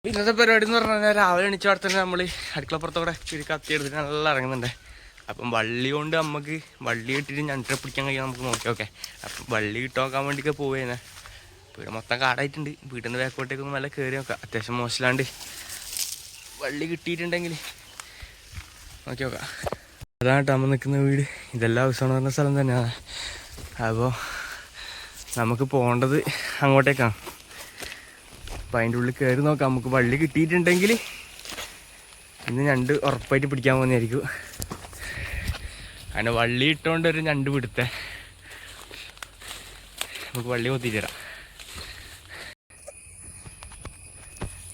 ഇന്നത്തെ പരിപാടി എന്ന് പറഞ്ഞാൽ രാവിലെ എണീച്ച അവിടെ തന്നെ നമ്മൾ അടുക്കളപ്പുറത്തോടെ ഒരു കത്തി എടുത്തിട്ട് നല്ല ഇറങ്ങുന്നുണ്ട്. അപ്പം വള്ളി കൊണ്ട് നമുക്ക് വള്ളി ഇട്ടിട്ട് ഞണ്ടിനെ പിടിക്കാൻ കഴിയാൻ നമുക്ക് നോക്കി നോക്കെ. അപ്പം വള്ളി ഇട്ട് നോക്കാൻ വേണ്ടിയൊക്കെ പോവുകയാണ്. ഇവിടെ മൊത്തം കാടായിട്ടുണ്ട്. വീട്ടിൽ നിന്ന് ബാക്കോട്ടേക്കൊന്നും നല്ല കയറി നോക്കാം. അത്യാവശ്യം മോശമില്ലാണ്ട് വള്ളി കിട്ടിയിട്ടുണ്ടെങ്കിൽ നോക്കി നോക്കാം. അതാണ് കേട്ടോ നമ്മൾ നിൽക്കുന്ന വീട്. ഇതെല്ലാം ഹൗസാണെന്ന് പറഞ്ഞ സ്ഥലം തന്നെയാണ്. അപ്പോൾ നമുക്ക് പോകേണ്ടത് അങ്ങോട്ടേക്കാണ്. അപ്പം അതിൻ്റെ ഉള്ളിൽ കയറി നോക്കാം. നമുക്ക് വള്ളി കിട്ടിയിട്ടുണ്ടെങ്കിൽ ഇന്ന് ഞണ്ട് ഉറപ്പായിട്ട് പിടിക്കാൻ പോകുന്നതായിരിക്കും. അങ്ങനെ വള്ളി ഇട്ടുകൊണ്ട് ഒരു ഞണ്ട് പിടുത്തേ നമുക്ക് വള്ളി കൊത്തിയിട്ട് തരാം.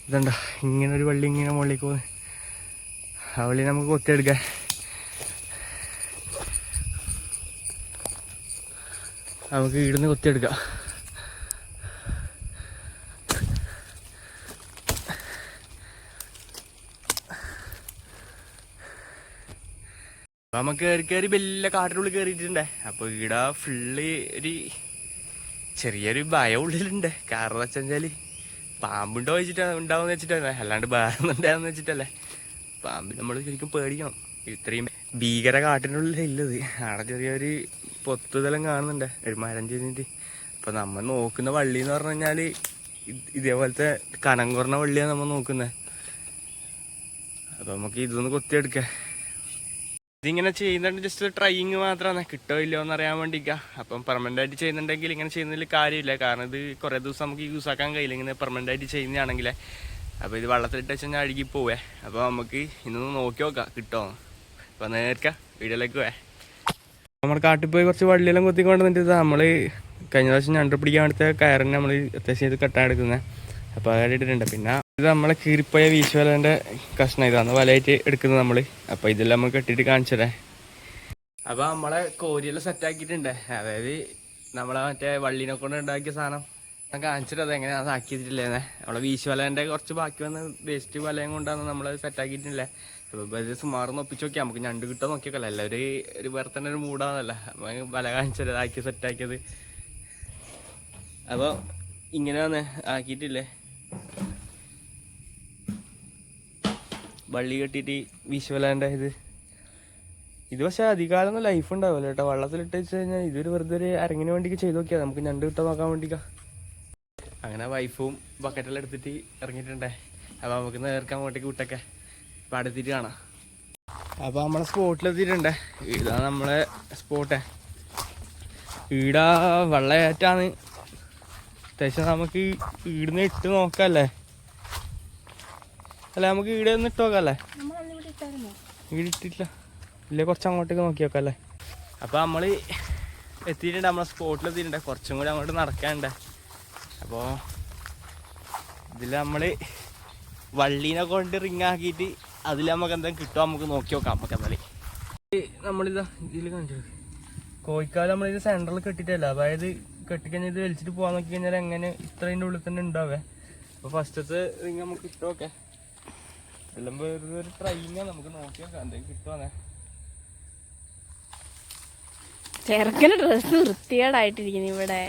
ഇതുണ്ടോ ഇങ്ങനൊരു വള്ളി ഇങ്ങനെ മുകളിലേക്ക് പോകുന്നത്. ആ വള്ളി നമുക്ക് കൊത്തിയെടുക്കാം. നമുക്ക് ഇവിടുന്ന് കൊത്തിയെടുക്കാം. അപ്പം നമുക്ക് കയറി വലിയ കാട്ടിനുള്ളിൽ കയറിയിട്ടുണ്ടേ. അപ്പോൾ ഇവിടെ ഫുള്ള് ഒരു ചെറിയൊരു ഭയം ഉള്ളിലുണ്ട്. കാരണം എന്ന് വെച്ചാൽ പാമ്പുണ്ടോ വെച്ചിട്ടാണ് ഉണ്ടാവുമെന്ന് വെച്ചിട്ടല്ലേ, അല്ലാണ്ട് വേറൊന്നുണ്ടായെന്ന് വെച്ചിട്ടല്ലേ. പാമ്പ് നമ്മൾ ശരിക്കും പേടിക്കണം. ഇത്രയും ഭീകര കാട്ടിനുള്ളിൽ ഇല്ലത്. അവിടെ ചെറിയൊരു പൊത്തുതലം കാണുന്നുണ്ട്, ഒരു മരം ചെരിഞ്ഞിട്ട്. അപ്പം നമ്മൾ നോക്കുന്ന വള്ളി എന്ന് പറഞ്ഞു കഴിഞ്ഞാൽ ഇതേപോലത്തെ കനം കുറഞ്ഞ വള്ളിയാണ് നമ്മൾ നോക്കുന്നത്. അപ്പം നമുക്ക് ഇതൊന്ന് കൊത്തിയെടുക്കാം. ഇതിങ്ങനെ ചെയ്യുന്നുണ്ട് ജസ്റ്റ് ട്രൈയിങ് മാത്രമാണ്, കിട്ടോ ഇല്ലയോ എന്ന് അറിയാൻ വേണ്ടിക്കാം. അപ്പം പെർമനൻ്റ് ആയിട്ട് ചെയ്യുന്നുണ്ടെങ്കിൽ ഇങ്ങനെ ചെയ്യുന്നതിൽ കാര്യമില്ല. കാരണം ഇത് കുറേ ദിവസം നമുക്ക് യൂസ് ആക്കാൻ കഴിയില്ല ഇങ്ങനെ പെർമനൻ്റ് ആയിട്ട് ചെയ്യുന്നതാണെങ്കിൽ. അപ്പോൾ ഇത് വെള്ളത്തിലിട്ട് വെച്ച് കഴിഞ്ഞാൽ അഴുകി പോവേ. അപ്പോൾ നമുക്ക് ഇന്നൊന്ന് നോക്കി നോക്കാം കിട്ടുമോ. അപ്പോൾ നേർക്കാം വീഡിയോയിലേക്ക് പോവേ. നമ്മുടെ കാട്ടിൽ പോയി കുറച്ച് വള്ളിയെല്ലാം കൊത്തിക്കൊണ്ട് നിന്നിട്ട് നമ്മൾ കഴിഞ്ഞ പ്രാവശ്യം ഞണ്ട് പിടിക്കാൻ എടുത്ത കയറിന് നമ്മൾ അത്യാവശ്യം ഇത് കെട്ടാൻ എടുക്കുന്നത്. അപ്പോൾ അത് ഇട്ടിട്ടുണ്ട്. പിന്നെ ഇത് നമ്മളെ കീറിപ്പോയ വീശുവലേൻ്റെ കഷ്ണം ഇതാണ് വലയായിട്ട് എടുക്കുന്നത് നമ്മൾ. അപ്പോൾ ഇതെല്ലാം നമുക്ക് കെട്ടിയിട്ട് കാണിച്ചതേ. അപ്പോൾ നമ്മളെ കോരിയെല്ലാം സെറ്റാക്കിയിട്ടുണ്ട്. അതായത് നമ്മളെ മറ്റേ വള്ളീനെ കൊണ്ട് ഉണ്ടാക്കിയ സാധനം ഞാൻ കാണിച്ചിട്ട് അത് എങ്ങനെയാണ് ആക്കിയിട്ടില്ലേന്നേ. നമ്മളെ വീശുവലേൻ്റെ കുറച്ച് ബാക്കി വന്ന് വേസ്റ്റ് വലയും കൊണ്ടാണ് നമ്മൾ സെറ്റാക്കിയിട്ടില്ലേ. അപ്പോൾ ഇത് സുമാറൊന്ന് ഒപ്പിച്ച് നോക്കിയാൽ നമുക്ക് ഞണ്ട് കിട്ടാൻ നോക്കിയൊക്കെ എല്ലാവരും ഒരു വേറെ തന്നെ ഒരു മൂടാന്നല്ല വല കാണിച്ചത് ആക്കി സെറ്റാക്കിയത്. അപ്പോൾ ഇങ്ങനെയാണ് ആക്കിയിട്ടില്ലേ വള്ളി കെട്ടിയിട്ട് വീശുവലാൻ്റെ ഇത് പക്ഷേ അധികകാലമൊന്നും ലൈഫ് ഉണ്ടാവില്ല കേട്ടോ. വെള്ളത്തിലിട്ട് വെച്ച് കഴിഞ്ഞാൽ ഇതൊരു വെറുതെ ഒരു അരങ്ങിന് വേണ്ടിക്ക് ചെയ്ത് നോക്കിയാൽ നമുക്ക് ഞണ്ട് കിട്ടാൻ നോക്കാൻ വേണ്ടിക്കാം. അങ്ങനെ വൈഫും ബക്കറ്റെല്ലാം എടുത്തിട്ട് ഇറങ്ങിയിട്ടുണ്ടേ. അപ്പോൾ നമുക്ക് നേർക്കാൻ അങ്ങോട്ടേക്ക് വിട്ടൊക്കെ അപ്പം അടുത്തിട്ട് കാണാം. അപ്പോൾ നമ്മളെ സ്പോട്ടിലെത്തിയിട്ടുണ്ടേ. ഇതാണ് നമ്മളെ സ്പോട്ടേ. ഈടാ വെള്ളയേറ്റാണ്. അത്യാവശ്യം നമുക്ക് ഈടുന്ന് ഇട്ട് നോക്കാമല്ലേ. അല്ല നമുക്ക് ഈടെ ഒന്ന് ഇട്ട് നോക്കാമല്ലേ. ഈട് ഇട്ടിട്ടില്ല ഇല്ലേ, കുറച്ച് അങ്ങോട്ടേക്ക് നോക്കി നോക്കാം അല്ലേ. അപ്പോൾ നമ്മൾ എത്തിയിട്ടുണ്ട്, നമ്മളെ സ്പോട്ടിലെത്തിയിട്ടുണ്ട്. കുറച്ചും കൂടി അങ്ങോട്ട് നടക്കാനുണ്ട്. അപ്പോൾ ഇതിൽ നമ്മൾ വള്ളീനെ കൊണ്ട് റിങ് ആക്കിയിട്ട് അതിൽ നമുക്ക് എന്തെങ്കിലും കിട്ടുമോ നമുക്ക് നോക്കി നോക്കാം. നമുക്ക് എന്തായാലും നമ്മളിതാ ഇതിൽ കാണിച്ചത് കോഴിക്കാല് നമ്മളിത് സെൻറ്ററിൽ കെട്ടിയിട്ടല്ല. അതായത് കെട്ടിക്കഴിഞ്ഞാൽ ഇത് വലിച്ചിട്ട് പോകാൻ നോക്കി കഴിഞ്ഞാൽ എങ്ങനെ ഇത്രേൻ്റെ ഉള്ളിൽ തന്നെ ഉണ്ടാവേ. അപ്പോൾ ഫസ്റ്റത്തെ റിങ് നമുക്ക് കിട്ടുമൊക്കെ എല്ലാം വെറുതെ ഒരു ട്രൈയിങ്ങാണ്. നമുക്ക് നോക്കി നോക്കാം എന്തെങ്കിലും കിട്ടുവാന്നേ. ചെറുക്കന് ഡ്രസ്സ് വൃത്തികേടായിട്ടിരിക്കുന്നു ഇവിടെ.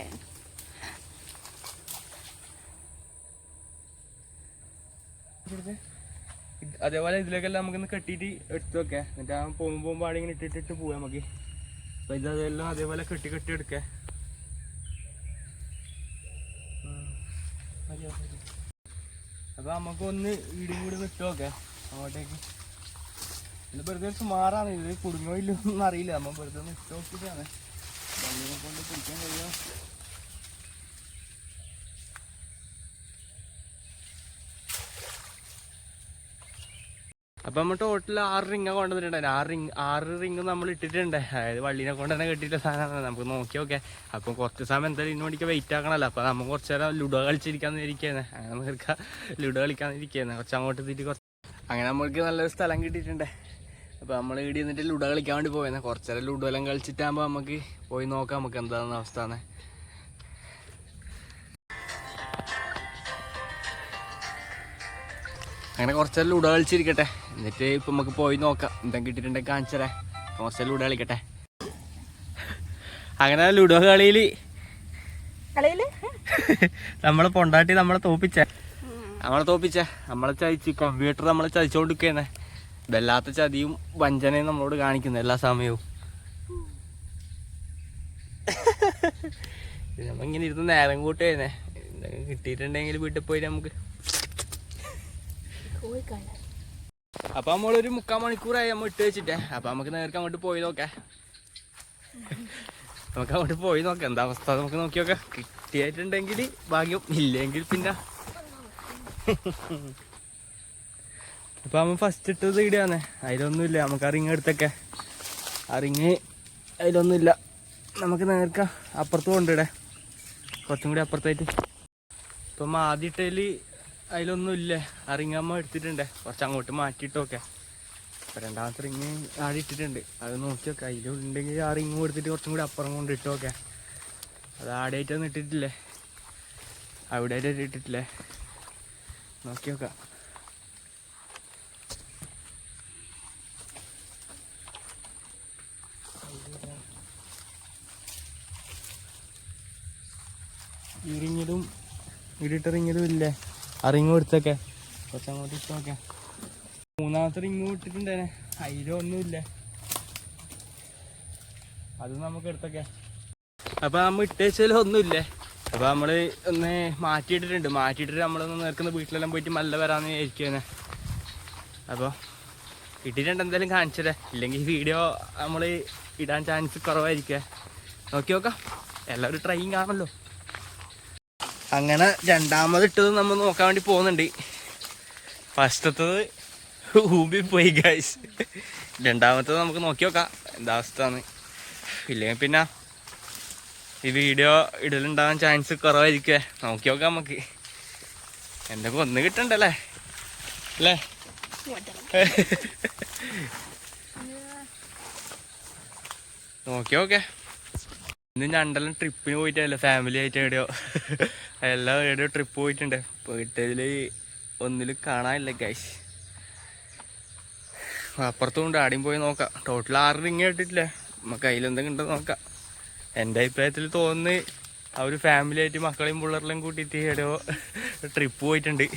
അതേപോലെ ഇതിലേക്കെല്ലാം നമുക്കൊന്ന് കെട്ടിയിട്ട് എടുത്ത് വെക്കാം. എന്നിട്ട് ആ പോകുമ്പോൾ പാടി ഇങ്ങനെ ഇട്ടിട്ട് പോവാം നമുക്ക്. അപ്പം ഇതെല്ലാം അതേപോലെ കെട്ടി എടുക്കാം. അപ്പോൾ നമുക്കൊന്ന് വീടും കൂടി വിട്ടു നോക്കാം അങ്ങോട്ടേക്ക്. ഇത് വെറുതെ സുമാറാണ്. ഇത് കുടുങ്ങോ ഇല്ലൊന്നും അറിയില്ല. നമ്മൾ വെറുതെ ഒന്ന് ഇട്ട് നോക്കിയിട്ടാണ് വള്ളിനെ കൊണ്ട് പിടിക്കാൻ കഴിയുമോ. അപ്പം നമ്മൾ ടോട്ടൽ 6 റിങ്ങാണ് കൊണ്ടുവന്നിട്ടുണ്ടായിരുന്നു. 6 റിങ് നമ്മൾ ഇട്ടിട്ടുണ്ട്. അതായത് വള്ളീനെ കൊണ്ട് തന്നെ കെട്ടിയിട്ട സാധനമാണ്. നമുക്ക് നോക്കി നോക്കേ. അപ്പം കുറച്ച് സമയം എന്തായാലും ഇതിന് വേണ്ടിക്ക് വെയിറ്റ് ആക്കണമല്ലോ. അപ്പോൾ നമുക്ക് കുറച്ച് നേരം ലുഡോ കളിച്ചിരിക്കാന്ന് ഇരിക്കുന്നത്. അങ്ങനെ നമുക്ക് ലുഡോ കളിക്കാന്നിരിക്കുന്നത്. കുറച്ച് അങ്ങോട്ട് എത്തിയിട്ട് അങ്ങനെ നമ്മൾക്ക് നല്ലൊരു സ്ഥലം കിട്ടിയിട്ടുണ്ട്. അപ്പോൾ നമ്മൾ ഇവിടെ നിന്നിട്ട് ലുഡോ കളിക്കാൻ വേണ്ടി പോയത്. കുറച്ച് നേരം ലുഡോ എല്ലാം കളിച്ചിട്ടാകുമ്പോൾ നമുക്ക് പോയി നോക്കാം നമുക്ക് എന്താണെന്ന് അവസ്ഥ. അങ്ങനെ കുറച്ച് ലുഡോ കളിച്ചിരിക്കട്ടെ. എന്നിട്ട് ഇപ്പം നമുക്ക് പോയി നോക്കാം എന്തെങ്കിലും കിട്ടിയിട്ടുണ്ടെങ്കിൽ കാണിച്ചതേ. കുറച്ച് ലുഡോ കളിക്കട്ടെ. അങ്ങനെ ലുഡോ കളിയിൽ നമ്മളെ പൊണ്ടാട്ടി നമ്മളെ തോപ്പിച്ച നമ്മളെ തോപ്പിച്ചേ, നമ്മളെ ചതിച്ച് കമ്പ്യൂട്ടർ നമ്മളെ ചതിച്ചോണ്ടിരിക്കുന്നേ. വല്ലാത്ത ചതിയും വഞ്ചനയും നമ്മളോട് കാണിക്കുന്നു എല്ലാ സമയവും. നമ്മളിങ്ങനെ ഇരുന്ന് നേരം കൂട്ടുകയെന്നേ. എന്തെങ്കിലും കിട്ടിയിട്ടുണ്ടെങ്കിൽ വീട്ടിൽ പോയി നമുക്ക്. അപ്പൊ നമ്മളൊരു 3/4 മണിക്കൂറായി നമ്മൾ ഇട്ട് വെച്ചിട്ടേ. അപ്പൊ നമുക്ക് നേർക്ക് അങ്ങോട്ട് പോയി നോക്കാം. നമുക്ക് അങ്ങോട്ട് പോയി നോക്കാം എന്താ അവസ്ഥ നമുക്ക് നോക്കി നോക്കാം. കിട്ടിയിട്ടുണ്ടെങ്കിൽ ഭാഗ്യം, ഇല്ലെങ്കിൽ പിന്നെ. അപ്പൊ നമ്മൾ ഫസ്റ്റ് ഇട്ടത് ഇടുകയാണേ. അതിലൊന്നുമില്ല. നമുക്ക് ആ റിങ് എടുത്തൊക്കെ. ആ റിങ് അതിലൊന്നുമില്ല. നമുക്ക് നേർക്ക അപ്പുറത്ത് കൊണ്ടിടേ, കുറച്ചും കൂടി അപ്പുറത്തായിട്ട്. ഇപ്പം ആദ്യം ഇട്ടതിൽ അതിലൊന്നും ഇല്ലേ. ആ റിങ് അമ്മ എടുത്തിട്ടുണ്ടേ. കുറച്ച് അങ്ങോട്ട് മാറ്റിയിട്ടൊക്കെ. അപ്പം രണ്ടാമത്തെ റിങ് ആദ്യം ഇട്ടിട്ടുണ്ട്. അത് നോക്കി നോക്കാം. അതിലുണ്ടെങ്കിൽ ആ റിങ് കൊടുത്തിട്ട് കുറച്ചും കൂടി അപ്പുറം കൊണ്ട് ഇട്ടോക്കെ. അത് ആടെയായിട്ടൊന്നും ഇട്ടിട്ടില്ലേ, അവിടെ ആയിട്ട് ഇട്ടിട്ടില്ലേ, നോക്കി നോക്കാം. ഈ റിങ്ങിലും ഇടിട്ട റിങ്ങിലും ഇല്ലേ ആ റിങ് കൊടുത്തൊക്കെ. കുറച്ചങ്ങോട്ട് ഇട്ടോക്കെ. മൂന്നാമത്തെ റിങ് ഇട്ടിട്ടുണ്ടേനെ. അതിലൊന്നുമില്ല. അത് നമുക്ക് എടുത്തൊക്കെ. അപ്പൊ നമ്മൾ ഇട്ടേച്ചാലും ഒന്നുമില്ലേ. അപ്പൊ നമ്മള് ഒന്ന് മാറ്റിയിട്ടിട്ടുണ്ട്. മാറ്റിയിട്ടിട്ട് നമ്മളൊന്ന് നേർക്കുന്ന വീട്ടിലെല്ലാം പോയിട്ട് നല്ല വരാന്ന് വിചാരിക്കുന്നെ. അപ്പോൾ ഇട്ടിട്ടുണ്ട്. എന്തായാലും കാണിച്ചതേ. ഇല്ലെങ്കിൽ വീഡിയോ നമ്മൾ ഇടാൻ ചാൻസ് കുറവായിരിക്കേ. നോക്കി നോക്കാം. എല്ലാവരും ട്രൈയും കാണല്ലോ. അങ്ങനെ രണ്ടാമത് ഇട്ടത് നമ്മൾ നോക്കാൻ വേണ്ടി പോകുന്നുണ്ട്. ഫസ്റ്റത്തത് ഊമ്പി പോയി ഗൈസ്. രണ്ടാമത്തത് നമുക്ക് നോക്കി നോക്കാം എന്താ അവസ്ഥയാണ്. ഇല്ലെങ്കിൽ പിന്നെ ഈ വീഡിയോ ഇടലുണ്ടാകാൻ ചാൻസ് കുറവായിരിക്കുവേ. നോക്കി നോക്കാം നമുക്ക്. എന്തൊക്കെ ഒന്ന് കിട്ടണ്ടല്ലേ അല്ലേ. നോക്കി നോക്കേ. ഇന്ന് ഞണ്ടെല്ലാം ട്രിപ്പിന് പോയിട്ടല്ലേ, ഫാമിലി ആയിട്ട് എവിടെയോ എല്ലാം എവിടെയോ ട്രിപ്പ് പോയിട്ടുണ്ട്. പോയിട്ടതിൽ ഒന്നിലും കാണാനില്ല ഗൈസ്. അപ്പുറത്തും കൊണ്ട് ആദ്യം പോയി നോക്കാം. ടോട്ടൽ 6 റിങ് ഇട്ടിട്ടില്ലേ. നമുക്ക് അതിലെന്തെങ്കിലും ഉണ്ടോ നോക്കാം. എൻ്റെ അഭിപ്രായത്തിൽ തോന്നുന്നു ആ ഒരു ഫാമിലി ആയിട്ട് മക്കളെയും പിള്ളേരെല്ലാം കൂട്ടിയിട്ട് എവിടെയോ ട്രിപ്പ് പോയിട്ടുണ്ട്.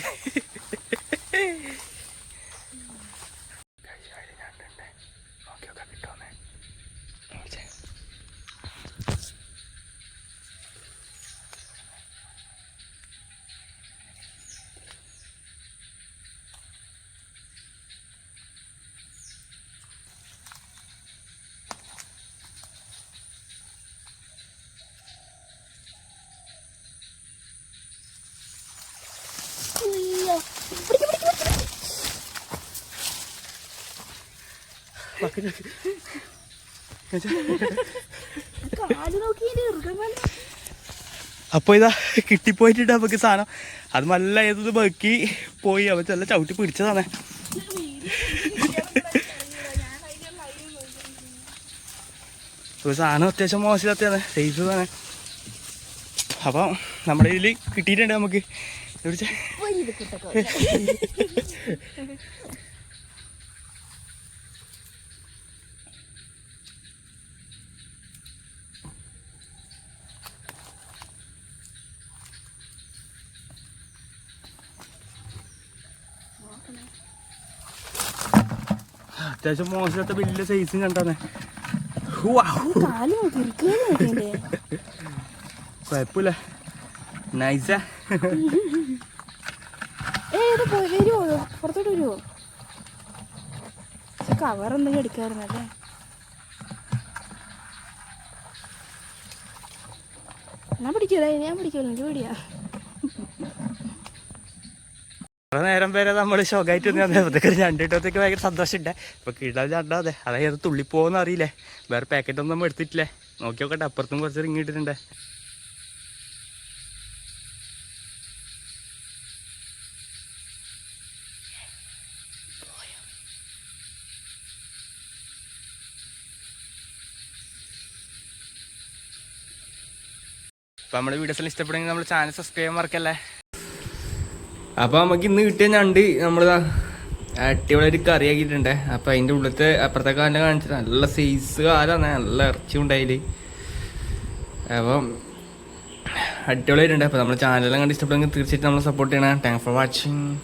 അപ്പൊ ഇതാ കിട്ടിപ്പോയിട്ടുണ്ട് നമുക്ക് സാധനം. അത് നല്ല ഏതത് ബക്കി പോയി. അവൻ നല്ല ചവിട്ടി പിടിച്ചതാണ്. സാധനം അത്യാവശ്യം മോശമില്ലാത്തതാണ്, സൈസ് തന്നെ. അപ്പം നമ്മുടെ ഇതിൽ കിട്ടിയിട്ടുണ്ട് നമുക്ക്. അത്യാവശ്യം മോശമില്ലാത്ത വലിയ സൈസും കണ്ടാന്നേ. കുഴപ്പമില്ല, നൈസാ. പുറത്തോട്ട് വരുമോ? കവർ എന്തെങ്കിലും എടുക്കാറുന്നല്ലേ. ഞാൻ പിടിക്കൂല, ഞാൻ പിടിക്കൂല, എനിക്ക് പേടിയാ. നേരം വരെ നമ്മൾ ഷോക്കായിട്ട് അതൊക്കെ രണ്ടിട്ടത്തേക്ക് ഭയങ്കര സന്തോഷമുണ്ട്. ഇപ്പൊ കിടാൻ ചണ്ടാതെ അതായത് തുള്ളിപ്പോന്ന് അറിയില്ലേ. വേറെ പാക്കറ്റ് ഒന്നും നമ്മൾ എടുത്തിട്ടില്ലേ. നോക്കി നോക്കട്ടെ. അപ്പുറത്തും കുറച്ച് റിങ് ഇട്ടിട്ടുണ്ട്. അപ്പൊ നമ്മുടെ വീഡിയോസിൽ ഇഷ്ടപ്പെടുമെങ്കിൽ നമ്മൾ ചാനൽ സബ്സ്ക്രൈബ് ചെയ്യാൻ മറക്കല്ലേ. അപ്പോൾ നമുക്ക് ഇന്ന് കിട്ടിയ ഞണ്ട് നമ്മളിതാ അടിപൊളിയായിട്ട് കറിയാക്കിയിട്ടുണ്ട്. അപ്പം അതിൻ്റെ ഉള്ളിലത്തെ അപ്പുറത്തെ കാലിനെ കാണിച്ചിട്ട് നല്ല സൈസ് കാലാണ്, നല്ല ഇറച്ചി ഉണ്ടായില്. അപ്പം അടിപൊളിയായിട്ടുണ്ട്. അപ്പോൾ നമ്മുടെ ചാനലെല്ലാം കണ്ട് ഇഷ്ടപ്പെടുമെങ്കിൽ തീർച്ചയായിട്ടും നമ്മൾ സപ്പോർട്ട് ചെയ്യണം. Thanks for watching.